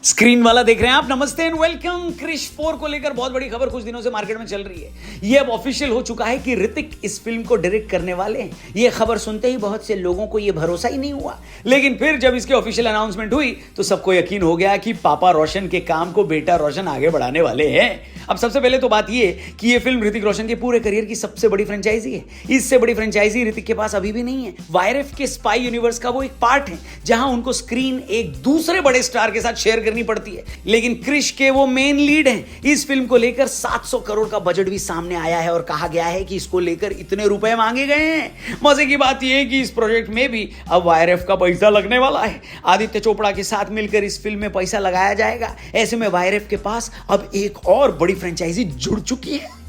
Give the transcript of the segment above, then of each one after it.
Screen वाला देख रहे हैं आप। नमस्ते एंड वेलकम। क्रिश 4 को लेकर बहुत बड़ी खबर कुछ दिनों से मार्केट में चल रही है। ये अब ऑफिशियल हो चुका है कि ऋतिक इस फिल्म को डायरेक्ट करने वाले हैं। ये खबर सुनते ही बहुत से लोगों को ये भरोसा ही नहीं हुआ, लेकिन फिर जब इसकी ऑफिशियल अनाउंसमेंट हुई तो सबको यकीन हो गया कि पापा रोशन के काम को बेटा रोशन आगे बढ़ाने वाले हैं। अब सबसे पहले तो बात ये कि ये फिल्म ऋतिक रोशन के पूरे करियर की सबसे बड़ी फ्रेंचाइजी है। इससे बड़ी फ्रेंचाइजी ऋतिक के पास अभी भी नहीं है। वायरएफ के स्पाई यूनिवर्स का वो एक पार्ट है जहां उनको स्क्रीन एक दूसरे बड़े स्टार के साथ शेयर करनी पड़ती है, लेकिन क्रिश के वो मेन लीड हैं। इस फिल्म को लेकर 700 करोड़ का बजट भी सामने आया है और कहा गया है कि इसको लेकर इतने रुपए मांगे गए हैं। मजे की बात यह है कि इस प्रोजेक्ट में भी अब वायरएफ का पैसा लगने वाला है। आदित्य चोपड़ा के साथ मिलकर इस फिल्म में पैसा लगाया जाएगा। ऐसे में वायरएफ के पास अब एक और बड़ी फ्रेंचाइजी जुड़ चुकी है।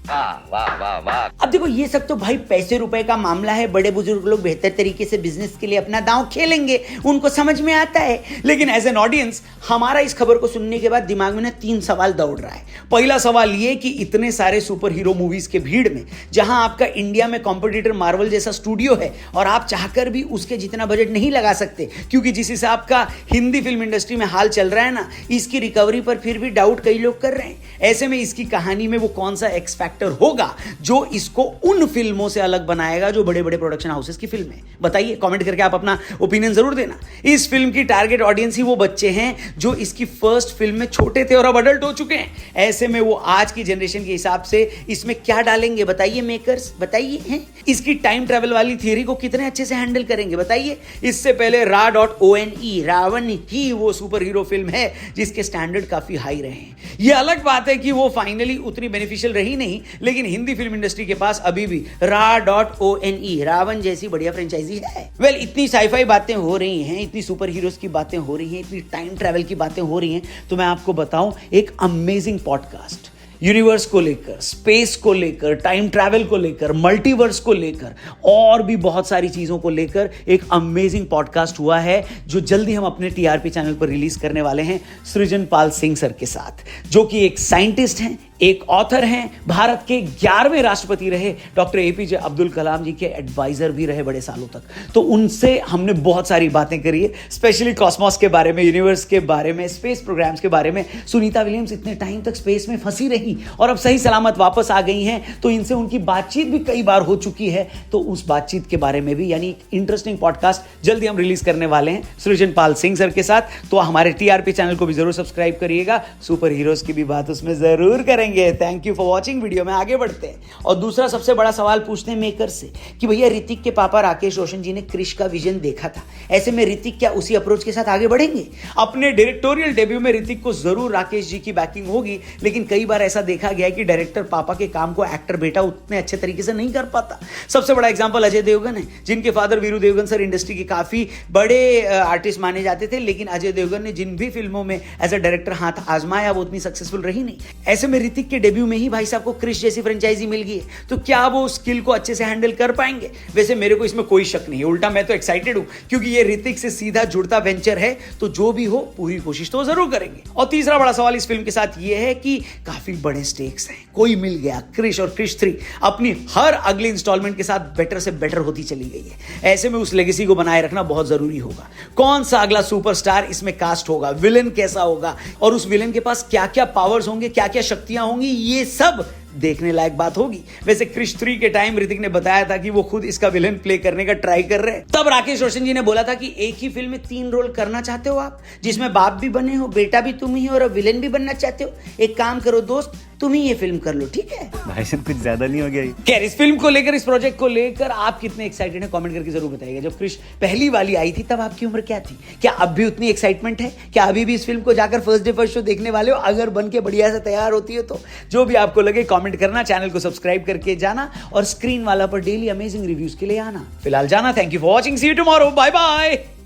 वाह वाह वाह। अब देखो, ये सब तो भाई पैसे रुपए का मामला है। बड़े बुजुर्ग लोग बेहतर तरीके से बिजनेस के लिए अपना दांव खेलेंगे, उनको समझ में आता है। लेकिन एज एन ऑडियंस हमारा इस खबर को सुनने के बाद दिमाग में ना 3 सवाल दौड़ रहा है। पहला सवाल ये कि इतने सारे सुपर हीरो मूवीज के भीड़ में जहां आपका इंडिया में कॉम्पिटिटर मार्वल जैसा स्टूडियो है और आप चाहकर भी उसके जितना बजट नहीं लगा सकते, क्योंकि जिस हिसाब का हिंदी फिल्म इंडस्ट्री में हाल चल रहा है ना, इसकी रिकवरी पर फिर भी डाउट कई लोग कर रहे हैं। ऐसे में इसकी कहानी में वो कौन सा एक्स फैक्टर होगा जो इसको उन फिल्मों से अलग बनाएगा जो बड़े बड़े प्रोडक्शन हाउसेस की फिल्म है? बताइए, कमेंट करके आप अपना ओपिनियन जरूर देना। इस फिल्म की टारगेट ऑडियंस ही वो बच्चे हैं जो इसकी फर्स्ट फिल्म में छोटे थे और अब अडल्ट हो चुके हैं। ऐसे में वो आज की जनरेशन के हिसाब से इसमें क्या डालेंगे बताइए मेकर्स, बताइए हैं? इसकी टाइम ट्रैवल वाली थियरी को कितने अच्छे से हैंडल करेंगे बताइए। इससे पहले ra.one रावण ही वो सुपर हीरो फिल्म है जिसके स्टैंडर्ड काफी हाई रहे हैं। ये अलग बात है कि वो फाइनली उतनी बेनिफिशियल रही नहीं, लेकिन हिंदी फिल्म इंडस्ट्री के पास अभी भी ra.one रावण जैसी बढ़िया फ्रेंचाइजी है। वेल, इतनी साईफाई बातें हो रही हैं, इतनी सुपर हीरोज की बातें हो रही हैं, इतनी टाइम ट्रैवल की बातें हो रही हैं, तो मैं आपको बताऊं एक अमेजिंग पॉडकास्ट यूनिवर्स को लेकर, स्पेस को लेकर, टाइम ट्रैवल को लेकर, मल्टीवर्स को लेकर और भी बहुत सारी चीजों को लेकर एक अमेजिंग पॉडकास्ट हुआ है जो जल्दी हम अपने टीआरपी चैनल पर रिलीज करने वाले हैं सृजनपाल सिंह सर के साथ, जो कि एक साइंटिस्ट हैं, एक ऑथर हैं, भारत के 11वें राष्ट्रपति रहे, डॉक्टर एपीजे अब्दुल कलाम जी के एडवाइजर भी रहे बड़े सालों तक। तो उनसे हमने बहुत सारी बातें करी है, स्पेशली कॉस्मॉस के बारे में, यूनिवर्स के बारे में, स्पेस प्रोग्राम्स के बारे में। सुनीता विलियम्स इतने टाइम तक स्पेस में फंसी रही और अब सही सलामत वापस आ गई हैं, तो इनसे उनकी बातचीत भी कई बार हो चुकी है। तो उस बातचीत के बारे में भी, यानी इंटरेस्टिंग पॉडकास्ट जल्दी हम रिलीज करने वाले हैं सृजनपाल सिंह सर के साथ। तो हमारे टीआरपी चैनल को भी जरूर सब्सक्राइब करिएगा। सुपर हीरोज की भी बात उसमें जरूर करेंगे। Thank you for watching. Video में आगे बढ़ते हैं और दूसरा सबसे बड़ा सवाल पूछते हैं मेकर से कि भैया ऋतिक के पापा राकेश रोशन जी ने क्रिश का विजन देखा था, ऐसे में ऋतिक क्या उसी अप्रोच के साथ आगे बढ़ेंगे? अपने डायरेक्टोरियल डेब्यू में ऋतिक को जरूर राकेश जी की बैकिंग होगी, लेकिन कई बार ऐसा देखा गया है कि डायरेक्टर पापा के काम को एक्टर बेटा उतने अच्छे तरीके से नहीं कर पाता। सबसे बड़ा एग्जांपल अजय देवगन है, जिनके father Veeru Devgan sir industry के काफी बड़े आर्टिस्ट माने जाते थे, लेकिन अजय देवगन ने जिन भी फिल्मों में एज अ डायरेक्टर हाथ आजमाया वो उतनी सक्सेसफुल रही नहीं। ऐसे में ऋतिक के डेब्यू में ही भाई साहब को क्रिश जैसी फ्रेंचाइजी मिल गई है, तो क्या वो स्किल को अच्छे से हैंडल कर पाएंगे? वैसे मेरे को इसमें कोई शक नहीं है, उल्टा मैं तो एक्साइटेड हूं, क्योंकि ये ऋतिक से सीधा जुड़ता वेंचर है, तो जो भी हो पूरी कोशिश तो जरूर करेंगे। और तीसरा बड़ा सवाल इस फिल्म के साथ ये है कि काफी बड़े स्टेक्स हैं, कोई मिल गया। क्रिश और क्रिश 3 अपनी हर अगली इंस्टॉलमेंट के साथ बेटर से बेटर होती चली गई है। ऐसे में उस लेगेसी को बनाए रखना बहुत जरूरी होगा। कौन सा अगला सुपरस्टार इसमें कास्ट होगा, विलन कैसा होगा और उस विलन के पास क्या क्या पावर्स होंगे, क्या क्या शक्तियां होंगी, ये सब देखने लायक बात होगी। वैसे क्रिश 3 के टाइम ऋतिक ने बताया था कि वो खुद इसका विलन प्ले करने का ट्राई कर रहे हैं। तब राकेश रोशन जी ने बोला था कि एक ही फिल्म में 3 रोल करना चाहते हो आप, जिसमें बाप भी बने हो, बेटा भी तुम ही हो और अब विलन भी बनना चाहते हो। एक काम करो दोस्त, तुम ही ये फिल्म कर लो, ठीक है? भाई साहब कुछ ज्यादा नहीं हो गया? खैर, इस फिल्म को लेकर, इस प्रोजेक्ट को लेकर आप कितने एक्साइटेड हैं कमेंट करके जरूर बताइएगा। जब क्रिश पहली वाली आई थी तब आपकी उम्र क्या थी? क्या अब भी उतनी एक्साइटमेंट है? क्या अभी भी इस फिल्म को जाकर फर्स्ट डे फर्स्ट शो देखने वाले हो? अगर बन के बढ़िया से तैयार होती है तो जो भी आपको लगे कमेंट करना, चैनल को सब्सक्राइब करके जाना और स्क्रीन वाला पर डेली अमेजिंग रिव्यूज के लिए आना। फिलहाल जाना। Thank you for watching, see you tomorrow, bye bye.